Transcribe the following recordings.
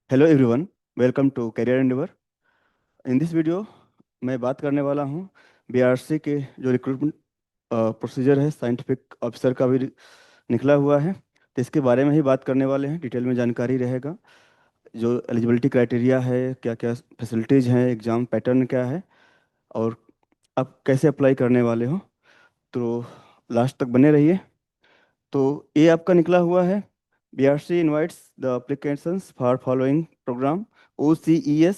Hello everyone, welcome to career endeavour. In this video मैं बात करने वाला हूँ बीआरसी के जो रिक्रूटमेंट प्रोसीजर है साइंटिफिक ऑफिसर का भी निकला हुआ है। तो इसके बारे में ही बात करने वाले हैं, डिटेल में जानकारी रहेगा। जो एलिजिबिलिटी क्राइटेरिया है, क्या क्या फैसिलिटीज़ हैं, एग्ज़ाम पैटर्न क्या है और आप कैसे अप्लाई करने वाले हो। तो लास्ट तक बने रहिए। तो ये आपका निकला हुआ है, BRC invites the applications for following programme OCES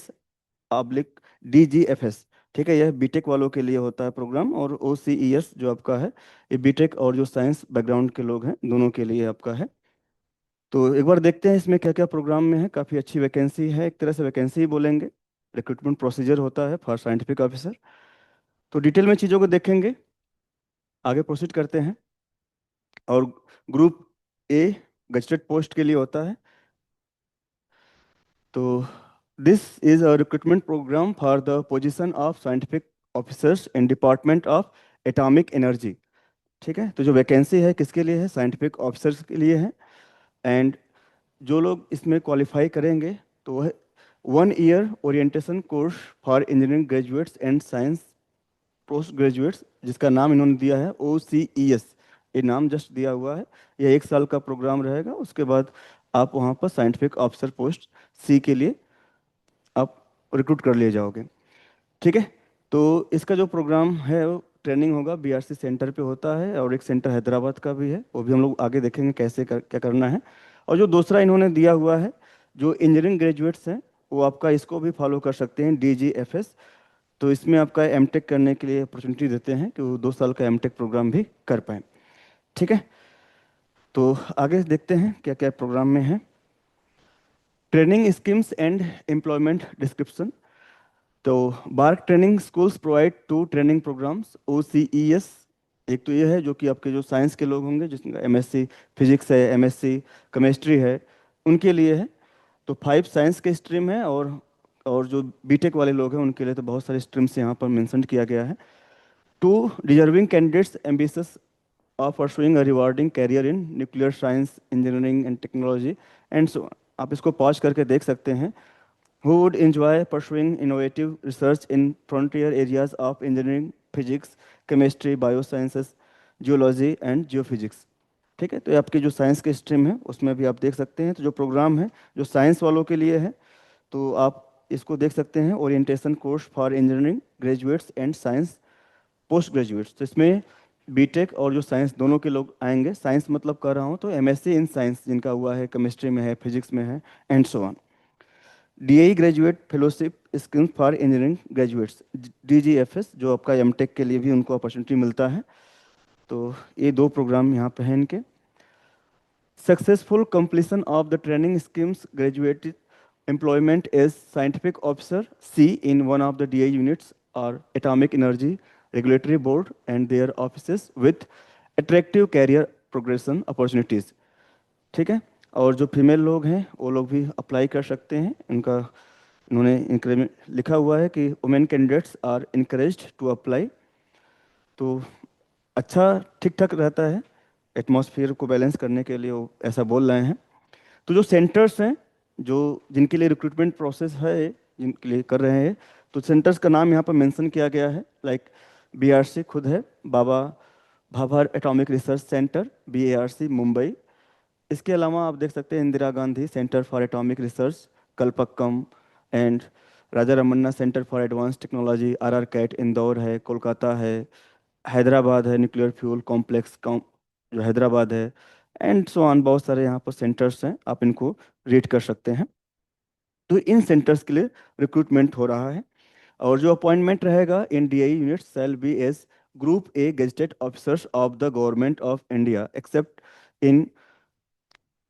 public DGFS। ठीक है, यह बीटेक वालों के लिए होता है प्रोग्राम, और OCES जो आपका है ये बीटेक और जो साइंस बैकग्राउंड के लोग हैं दोनों के लिए आपका है। तो एक बार देखते हैं इसमें क्या क्या प्रोग्राम में है। काफ़ी अच्छी वैकेंसी है, एक तरह से वैकेंसी ही बोलेंगे। रिक्रूटमेंट प्रोसीजर होता है फॉर साइंटिफिक ऑफिसर। तो डिटेल में चीज़ों को देखेंगे, आगे प्रोसीड करते हैं। और ग्रुप ए गजटेड पोस्ट के लिए होता है। तो this is a recruitment program for the position of scientific officers in department of atomic energy. ठीक है, तो जो वैकेंसी है किसके लिए है? साइंटिफिक ऑफिसर्स के लिए है। एंड जो लोग इसमें क्वालिफाई करेंगे तो वह 1 year orientation course for engineering graduates and science post graduates, जिसका नाम इन्होंने दिया है OCES। ये नाम जस्ट दिया हुआ है। यह 1 साल का प्रोग्राम रहेगा। उसके बाद आप वहाँ पर साइंटिफिक ऑफिसर पोस्ट C के लिए आप रिक्रूट कर लिए जाओगे। ठीक है, तो इसका जो प्रोग्राम है वो ट्रेनिंग होगा बीआरसी सेंटर पे होता है, और एक सेंटर हैदराबाद का भी है, वो भी हम लोग आगे देखेंगे क्या करना है। और जो दूसरा इन्होंने दिया हुआ है, जो इंजीनियरिंग ग्रेजुएट्स हैं वो आपका इसको भी फॉलो कर सकते हैं, DGFS। तो इसमें आपका एमटेक करने के लिए अपॉर्चुनिटी देते हैं कि वो 2 साल का एमटेक प्रोग्राम भी कर पाएँ। ठीक है, तो आगे देखते हैं क्या क्या प्रोग्राम में है। Training schemes and employment description. तो BARC training schools provide 2 training programmes OCES। एक तो ये है जो कि आपके जो साइंस के लोग होंगे, जिसका MSc फिजिक्स है, MSc केमिस्ट्री है, उनके लिए है। तो 5 साइंस के स्ट्रीम है, और जो बीटेक वाले लोग हैं उनके लिए तो बहुत सारे स्ट्रीम्स यहाँ पर मेंशन किया गया है। 2 deserving candidates ambitious of pursuing a rewarding career in nuclear science, engineering and technology and so on। आप इसको पॉज करके देख सकते हैं। Who would enjoy pursuing innovative research in frontier areas of engineering, physics, chemistry, biosciences, geology and geophysics। ठीक है, तो ये आपकी जो साइंस के स्ट्रीम है उसमें भी आप देख सकते हैं। तो जो प्रोग्राम है जो साइंस वालों के लिए है, तो आप इसको देख सकते हैं, orientation course for engineering graduates and science post graduates. तो इसमें बीटेक और जो साइंस दोनों के लोग आएंगे। साइंस मतलब कर रहा हूँ तो MSc इन साइंस जिनका हुआ है, केमिस्ट्री में है, फिजिक्स में है and so on. DAE graduate fellowship scheme for engineering graduates, DGFS, जो आपका एमटेक के लिए भी उनको अपॉर्चुनिटी मिलता है। तो ये 2 प्रोग्राम यहाँ पे हैं इनके। Successful completion of the training schemes graduate employment as scientific officer C in one of the DA units or atomic energy regulatory board and their offices with attractive career progression opportunities। ठीक है, और जो female लोग हैं वो लोग भी apply कर सकते हैं। इनका इन्होंने इंक्रीमेंट लिखा हुआ है कि women candidates are encouraged to apply. तो अच्छा, ठीक ठाक रहता है, एटमॉस्फेयर को बैलेंस करने के लिए वो ऐसा बोल रहे हैं। तो जो सेंटर्स हैं जो जिनके लिए रिक्रूटमेंट प्रोसेस है, जिनके लिए कर रहे हैं, तो सेंटर्स का नाम यहाँ पर मेंशन किया गया है। लाइक बीआरसी खुद है, Baba Bhabha Atomic Research Centre BARC Mumbai. इसके अलावा आप देख सकते हैं Indira Gandhi Centre for Atomic Research Kalpakkam, and Raja Ramanna Centre for Advance Technology RR CAT Indore है, कोलकाता है, हैदराबाद है, न्यूक्लियर फ्यूल कॉम्प्लेक्स जो हैदराबाद है, एंड सो ऑन। बहुत सारे यहाँ पर सेंटर्स हैं, आप इनको रीड कर सकते हैं। तो इन सेंटर्स के लिए रिक्रूटमेंट हो रहा है। और जो अपॉइंटमेंट रहेगा in DAE unit cell be as group A gazetted officers of the government of India except in.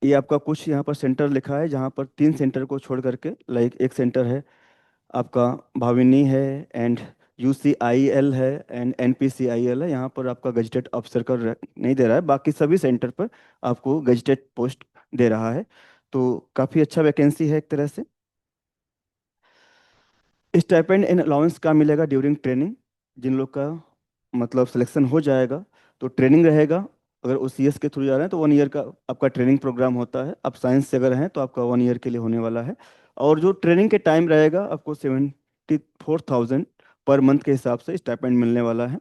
ये आपका कुछ यहाँ पर सेंटर लिखा है जहाँ पर 3 सेंटर को छोड़ करके, लाइक एक सेंटर है आपका भाविनी है, एंड UCIL है, एंड NPCIL है। यहाँ पर आपका गजेटेड ऑफिसर का नहीं दे रहा है, बाकी सभी सेंटर पर आपको गजेटेड पोस्ट दे रहा है। तो काफ़ी अच्छा वैकेंसी है एक तरह से। स्टाइपेंड एंड अलाउंस का मिलेगा ड्यूरिंग ट्रेनिंग। जिन लोग का मतलब सिलेक्शन हो जाएगा तो ट्रेनिंग रहेगा। अगर OCS के थ्रू जा रहे हैं तो 1 ईयर का आपका ट्रेनिंग प्रोग्राम होता है। आप साइंस से अगर हैं तो आपका 1 ईयर के लिए होने वाला है। और जो ट्रेनिंग के टाइम रहेगा आपको 74,000 पर मंथ के हिसाब से स्टाइपेंड मिलने वाला है।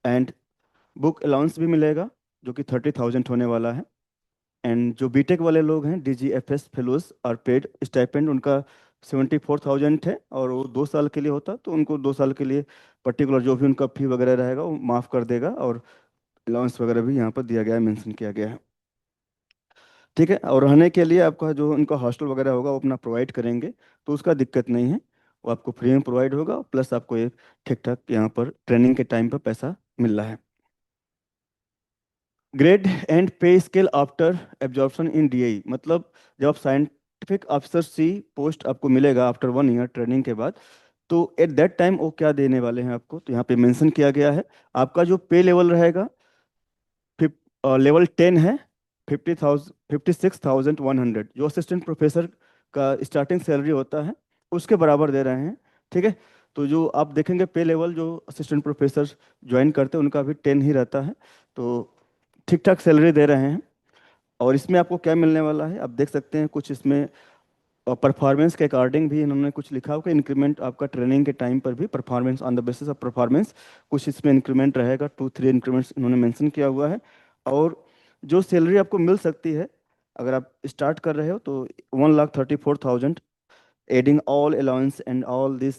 एंड बुक अलाउंस भी मिलेगा जो कि 30,000 होने वाला है। एंड जो बीटेक वाले लोग हैं DGFS फेलोज और पेड स्टाइपेंड उनका 74,000 है, और वो 2 साल के लिए होता, तो उनको 2 साल के लिए पर्टिकुलर जो भी उनका फी वगैरह रहेगा वो माफ़ कर देगा, और अलाउंस वगैरह भी यहाँ पर दिया गया है, मेंशन किया गया है। ठीक है, और रहने के लिए आपका जो उनका हॉस्टल वगैरह होगा वो अपना प्रोवाइड करेंगे, तो उसका दिक्कत नहीं है, वो आपको फ्री में प्रोवाइड होगा, प्लस आपको एक ठीक ठाक यहाँ पर ट्रेनिंग के टाइम पर पैसा मिल रहा है। ग्रेड एंड पे scale after absorption in DAE, मतलब जब आप साइंटिफिक ऑफिसर सी पोस्ट आपको मिलेगा आफ्टर 1 ईयर ट्रेनिंग के बाद, तो एट दैट टाइम वो क्या देने वाले हैं आपको, तो यहाँ पे मेंशन किया गया है। आपका जो पे लेवल रहेगा लेवल 10 है, 56,100, जो असिस्टेंट प्रोफेसर का स्टार्टिंग सैलरी होता है उसके बराबर दे रहे हैं। ठीक है, तो जो आप देखेंगे पे लेवल जो असिस्टेंट प्रोफेसर ज्वाइन करते हैं उनका भी 10 ही रहता है, तो ठीक ठाक सैलरी दे रहे हैं। और इसमें आपको क्या मिलने वाला है आप देख सकते हैं, कुछ इसमें परफॉर्मेंस के अकॉर्डिंग भी इन्होंने कुछ लिखा होगा, इंक्रीमेंट आपका ट्रेनिंग के टाइम पर भी performance on the basis of performance कुछ इसमें इंक्रीमेंट रहेगा, 2-3 इंक्रीमेंट्स इन्होंने मेंशन किया हुआ है। और जो सैलरी आपको मिल सकती है अगर आप स्टार्ट कर रहे हो तो 1,34,000 adding all allowance and all this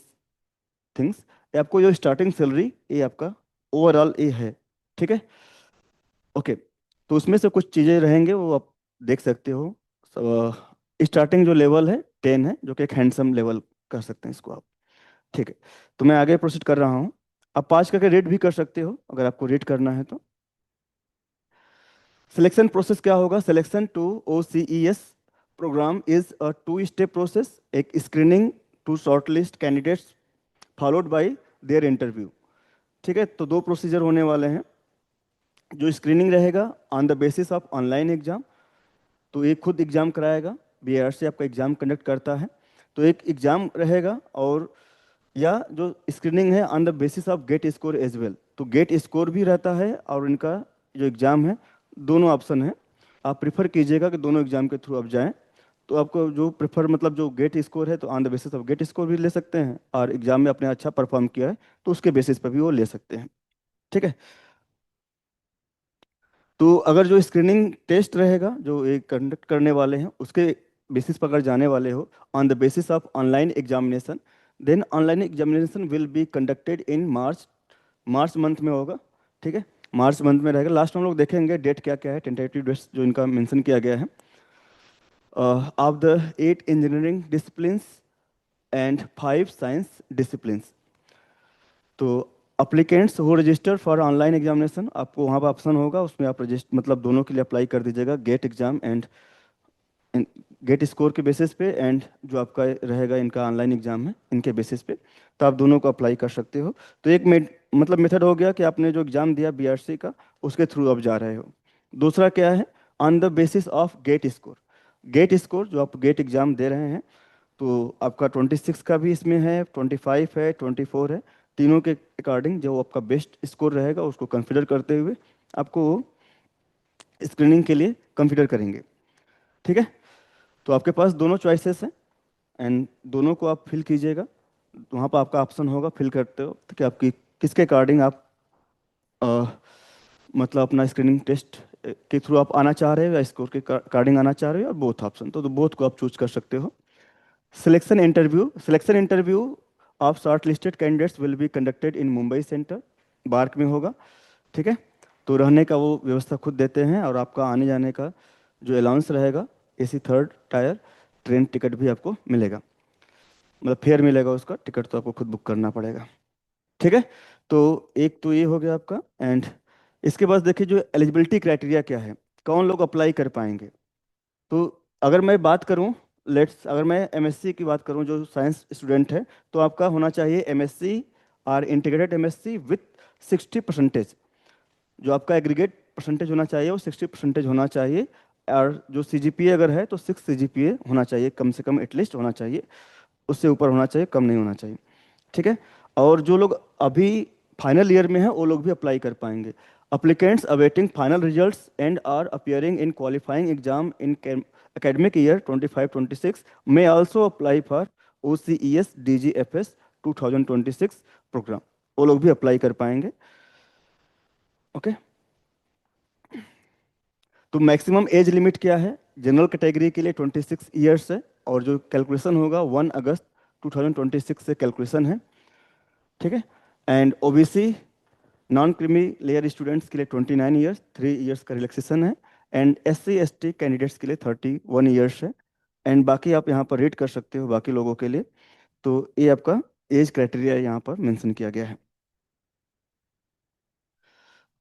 things, ये आपको जो स्टार्टिंग सैलरी ये आपका ओवरऑल ये है। ठीक है, ओके, तो उसमें से कुछ चीज़ें रहेंगे वो आप देख सकते हो। स्टार्टिंग जो लेवल है 10 है, जो कि एक हैंडसम लेवल कर सकते हैं इसको आप। ठीक है, तो मैं आगे प्रोसीड कर रहा हूँ। आप 5 करके रेट भी कर सकते हो अगर आपको रेट करना है तो। सिलेक्शन प्रोसेस क्या होगा, selection to OCES programme is a 2 step process, एक screening to shortlist candidates followed by their interview. ठीक है, तो 2 प्रोसीजर होने वाले हैं। जो स्क्रीनिंग रहेगा on the basis of online exam, तो एक खुद एग्ज़ाम कराएगा, BIRC आपका एग्ज़ाम कंडक्ट करता है, तो एक एग्ज़ाम रहेगा, और या जो स्क्रीनिंग है on the basis of GATE score as well, तो गेट स्कोर भी रहता है और इनका जो एग्ज़ाम है दोनों ऑप्शन है। आप प्रिफर कीजिएगा कि दोनों एग्ज़ाम के थ्रू आप जाएं, तो आपको जो प्रेफर मतलब जो गेट स्कोर है तो on the basis of GATE score भी ले सकते हैं, और एग्ज़ाम में आपने अच्छा परफॉर्म किया है तो उसके बेसिस पर भी वो ले सकते हैं। ठीक है, तो अगर जो स्क्रीनिंग टेस्ट रहेगा जो एक कंडक्ट करने वाले हैं उसके बेसिस पर अगर जाने वाले हो on the basis of online examination, then online examination will be conducted in March, March month में होगा। ठीक है, मार्च मंथ में रहेगा। लास्ट हम लोग देखेंगे डेट क्या क्या है, टेंटेटिव डेट्स जो इनका मेंशन किया गया है। Of the 8 engineering disciplines and 5 science disciplines, तो अप्लीकेंट्स हो रजिस्टर फॉर ऑनलाइन एग्जामिनेशन, आपको वहाँ पर ऑप्शन होगा उसमें आप रजिस्टर मतलब दोनों के लिए अप्लाई कर दीजिएगा, GATE exam and GATE score के बेसिस पे, एंड जो आपका रहेगा इनका ऑनलाइन एग्जाम है इनके बेसिस पे, तो आप दोनों को अप्लाई कर सकते हो। तो एक मतलब मेथड हो गया कि आपने जो एग्ज़ाम दिया BRC का उसके थ्रू आप जा रहे हो। दूसरा क्या है, on the basis of GATE score, GATE score जो आप गेट एग्ज़ाम दे रहे हैं तो आपका 26 का भी इसमें है, 25 है, 24 है, तीनों के अकॉर्डिंग जो आपका बेस्ट स्कोर रहेगा उसको कंसिडर करते हुए आपको स्क्रीनिंग के लिए कंसिडर करेंगे। ठीक है, तो आपके पास दोनों चॉइसेस हैं, एंड दोनों को आप फिल कीजिएगा। वहाँ पर आपका ऑप्शन होगा फिल करते हो तो कि आपकी किसके अकॉर्डिंग आप अ, मतलब अपना स्क्रीनिंग टेस्ट के थ्रू आप आना चाह रहे हो या स्कोर के अकॉर्डिंग आना चाह रहे हो, और बोथ ऑप्शन, तो बोथ को आप चूज कर सकते हो। Selection interview of short listed candidates will be conducted in Mumbai centre, BARC में होगा। ठीक है, तो रहने का वो व्यवस्था खुद देते हैं, और आपका आने जाने का जो अलाउंस रहेगा AC third tier train ticket भी आपको मिलेगा, मतलब फेयर मिलेगा, उसका टिकट तो आपको खुद बुक करना पड़ेगा। ठीक है, तो एक तो ये हो गया आपका। एंड इसके बाद देखिए जो एलिजिबिलिटी क्राइटेरिया क्या है, कौन लोग अप्लाई कर पाएंगे। तो अगर मैं बात करूं, लेट्स अगर मैं MSc की बात करूं जो साइंस स्टूडेंट है, तो आपका होना चाहिए MSc और इंटीग्रेटेड MSc विथ 60%, जो आपका एग्रीगेट परसेंटेज होना चाहिए वो 60% होना चाहिए। और जो CGPA अगर है तो 6 CGPA होना चाहिए, कम से कम एटलीस्ट होना चाहिए, उससे ऊपर होना चाहिए, कम नहीं होना चाहिए। ठीक है, और जो लोग अभी फाइनल ईयर में हैं वो लोग भी अप्लाई कर पाएंगे। Applicants awaiting final results and are appearing in qualifying exam in academic year 25-26 may also apply for OCES DGFS 2026 programme, वो लोग भी अप्लाई कर पाएंगे। ओके, तो मैक्सिमम एज लिमिट क्या है? जनरल कैटेगरी के लिए 26 ईयर्स है, और जो कैलकुलेशन होगा 1 अगस्त 2026 से कैलकुलेशन है, ठीक है। And OBC non creamy layer students के लिए 29 ईयर्स, 3 ईयर्स का रिलैक्सेशन है। एंड एससी एसटी कैंडिडेट्स के लिए 31 ईयर्स है। एंड बाकी आप यहाँ पर रीड कर सकते हो बाकी लोगों के लिए। तो ये आपका एज क्राइटेरिया यहाँ पर मेंशन किया गया है।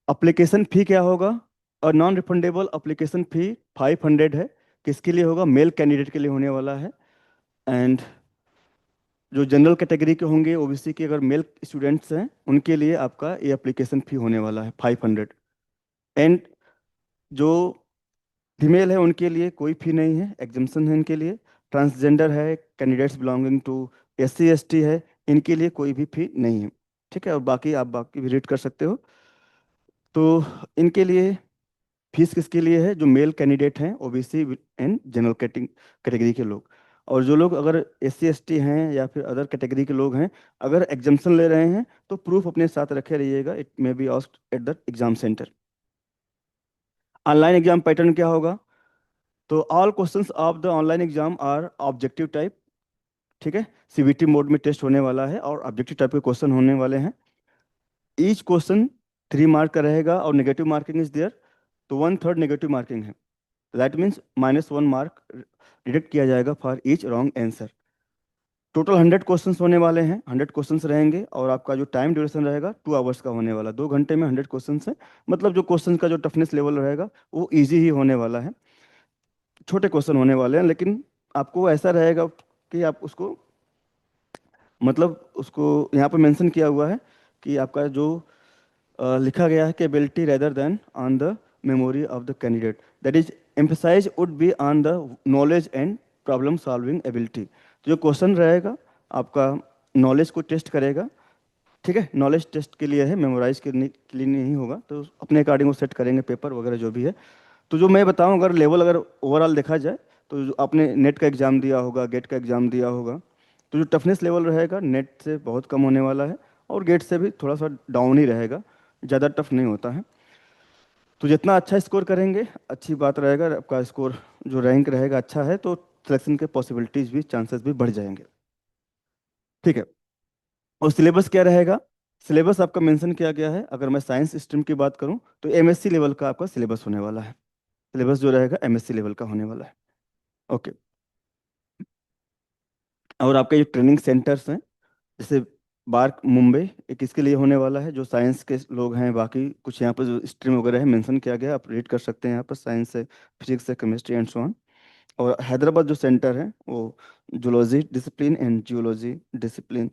अप्लीकेशन फ़ी क्या होगा? और नॉन रिफंडेबल अप्लीकेशन फ़ी 500 है। किसके लिए होगा? मेल कैंडिडेट के लिए होने वाला है। एंड जो जनरल कैटेगरी के होंगे, ओबीसी के अगर मेल स्टूडेंट्स हैं, उनके लिए आपका ये एप्लीकेशन फ़ी होने वाला है 500। एंड जो फीमेल है उनके लिए कोई फ़ी नहीं है, एग्जाम्पशन है इनके लिए। ट्रांसजेंडर है, candidates belonging to SC ST है, इनके लिए कोई भी फ़ी नहीं है, ठीक है। और बाकी आप बाकी भी रीड कर सकते हो। तो इनके लिए फीस किसके लिए है? जो मेल कैंडिडेट हैं, ओबीसी एंड जनरल कैटेगरी के लोग। और जो लोग अगर एस सी एस टी हैं या फिर अदर कैटेगरी के लोग हैं, अगर एग्जाम्पशन ले रहे हैं तो प्रूफ अपने साथ रखे रहिएगा, it may be asked at the exam centre. Online exam pattern क्या होगा? तो all questions of the online exam are objective type, ठीक है। सीबीटी मोड में टेस्ट होने वाला है और ऑब्जेक्टिव टाइप के क्वेश्चन होने वाले हैं। ईच क्वेश्चन 3 मार्क का रहेगा और नेगेटिव मार्किंग इज देयर, तो 1/3 नेगेटिव मार्किंग है। दैट मीन्स -1 मार्क डिडक्ट किया जाएगा for each wrong answer. Total 100 questions होने वाले हैं, 100 क्वेश्चंस रहेंगे, और आपका जो टाइम ड्यूरेशन रहेगा 2 आवर्स का होने वाला। 2 घंटे में 100 क्वेश्चंस है, मतलब जो क्वेश्चन का जो टफनेस लेवल रहेगा वो इजी ही होने वाला है। छोटे क्वेश्चन होने वाले हैं, लेकिन आपको ऐसा रहेगा कि आप उसको, मतलब उसको यहाँ पे मेंशन किया हुआ है कि आपका जो लिखा गया है कि ability rather than on the memory of the candidate, that is emphasize would be on the knowledge and problem solving ability. तो जो क्वेश्चन रहेगा आपका नॉलेज को टेस्ट करेगा, ठीक है। नॉलेज टेस्ट के लिए है, मेमोराइज के लिए नहीं होगा, तो अपने अकॉर्डिंग वो सेट करेंगे पेपर वगैरह जो भी है। तो जो मैं बताऊं, अगर लेवल अगर ओवरऑल देखा जाए, तो जो आपने नेट का एग्ज़ाम दिया होगा, गेट का एग्ज़ाम दिया होगा, तो जो टफनेस लेवल रहेगा नेट से बहुत कम होने वाला है, और गेट से भी थोड़ा सा डाउन ही रहेगा, ज़्यादा टफ नहीं होता है। तो जितना अच्छा स्कोर करेंगे अच्छी बात रहेगा, आपका स्कोर जो रैंक रहेगा अच्छा है, तो सिलेक्शन के पॉसिबिलिटीज़ भी, चांसेस भी बढ़ जाएंगे, ठीक है। और सिलेबस क्या रहेगा? सिलेबस आपका मेंशन किया गया है। अगर मैं साइंस स्ट्रीम की बात करूं तो एमएससी लेवल का आपका सिलेबस होने वाला है। सिलेबस जो रहेगा एमएससी लेवल का होने वाला है। ओके। और आपके जो ट्रेनिंग सेंटर्स हैं, जैसे बार्क मुंबई, एक इसके लिए होने वाला है, जो साइंस के लोग हैं। बाकी कुछ यहाँ पर जो स्ट्रीम वगैरह है मेंशन किया गया है, आप रीड कर सकते हैं यहाँ पर, साइंस है, फिजिक्स है, केमिस्ट्री एंड सो ऑन। और हैदराबाद जो सेंटर है वो zoology discipline and geology discipline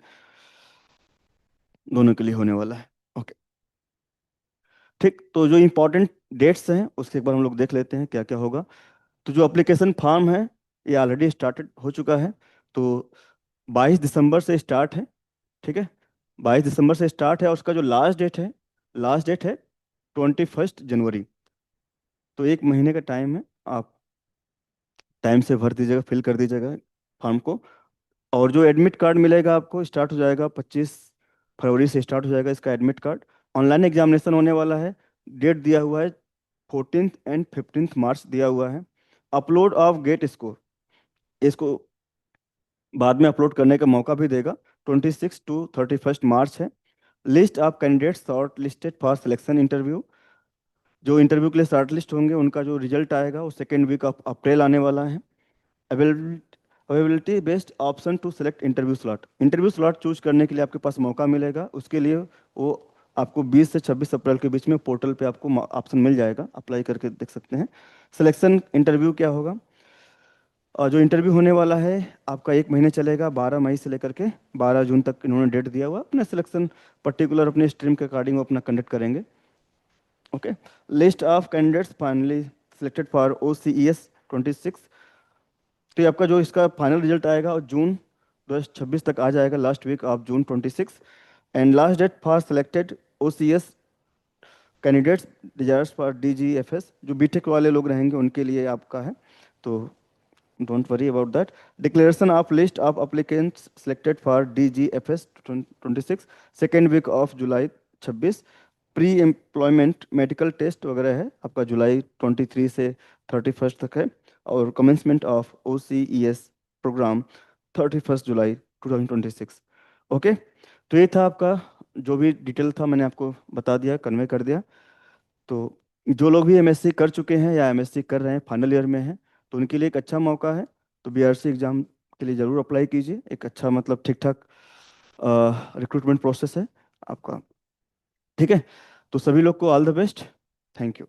दोनों के लिए होने वाला है। ओके, ठीक। तो जो इम्पोर्टेंट डेट्स हैं उसके एक बार हम लोग देख लेते हैं क्या क्या होगा। तो जो एप्लीकेशन फॉर्म है ये ऑलरेडी स्टार्टेड हो चुका है। तो 22 दिसंबर से स्टार्ट है, ठीक है। 22 दिसंबर से स्टार्ट है, और उसका जो लास्ट डेट है 21 जनवरी। तो एक महीने का टाइम है, आप टाइम से भर दीजिएगा, फिल कर दीजिएगा फॉर्म को। और जो एडमिट कार्ड मिलेगा आपको, स्टार्ट हो जाएगा 25 फरवरी से स्टार्ट हो जाएगा इसका एडमिट कार्ड। ऑनलाइन एग्जामिनेशन होने वाला है, डेट दिया हुआ है 14th एंड 15th मार्च दिया हुआ है। अपलोड ऑफ गेट स्कोर, इसको बाद में अपलोड करने का मौका भी देगा। 26 to 31 मार्च है। List of candidates short listed for selection interview, जो इंटरव्यू के लिए शॉर्ट लिस्ट होंगे उनका जो रिजल्ट आएगा वो सेकेंड वीक ऑफ अप्रैल आने वाला है। Availability based option to select interview slot choose करने के लिए आपके पास मौका मिलेगा। उसके लिए वो आपको 20 से 26 अप्रैल के बीच में पोर्टल पे आपको ऑप्शन मिल जाएगा, अप्लाई करके देख सकते हैं। सिलेक्शन इंटरव्यू क्या होगा? और जो इंटरव्यू होने वाला है आपका 1 महीने चलेगा, 12 मई से लेकर के 12 जून तक इन्होंने डेट दिया हुआ। अपना सिलेक्शन पर्टिकुलर अपने स्ट्रीम के अकॉर्डिंग वो अपना कंडक्ट करेंगे। Okay. List of candidates finally selected for OCES 26। तो ये आपका जो इसका फाइनल रिजल्ट आएगा और जून 2026 तक आ जाएगा, last week of June 26। And last date for selected OCS candidates desires for DGFS, जो बीटेक वाले लोग रहेंगे उनके लिए आपका है। तो Don't worry about that. Declaration of list of applicants selected for DGFS 26, second week of July 26. Pre employment medical test वगैरह है आपका जुलाई 23 से 31 तक है, और कमेंसमेंट ऑफ OCES प्रोग्राम 31 जुलाई 2026। ओके, तो ये था आपका जो भी डिटेल था मैंने आपको बता दिया, कन्वे कर दिया। तो जो लोग भी MSc कर चुके हैं या MSc कर रहे हैं, फाइनल ईयर में हैं, तो उनके लिए एक अच्छा मौका है। तो BRC एग्ज़ाम के लिए ज़रूर अप्लाई कीजिए, एक अच्छा मतलब ठीक ठाक रिक्रूटमेंट प्रोसेस है आपका। ठीक है, तो सभी लोग को all the best. Thank you.